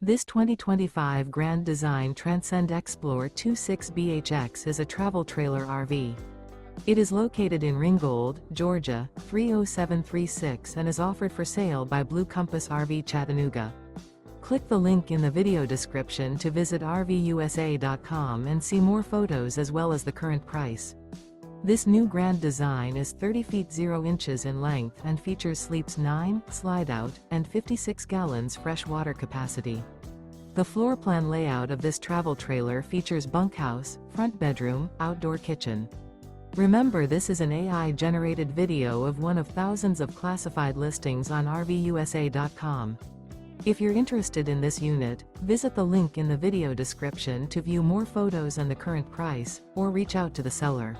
This 2025 Grand Design Transcend Xplor 26BHX is a travel trailer RV. It is located in Ringgold, Georgia, 30736 and is offered for sale by Blue Compass RV Chattanooga. Click the link in the video description to visit RVUSA.com and see more photos as well as the current price. This new Grand Design is 30 feet 0 inches in length and features sleeps 9, Slideout, and 56 gallons fresh water capacity. The floor plan layout of this travel trailer features bunkhouse, front bedroom, outdoor kitchen. Remember, this is an AI-generated video of one of thousands of classified listings on RVUSA.com. If you're interested in this unit, visit the link in the video description to view more photos and the current price, or reach out to the seller.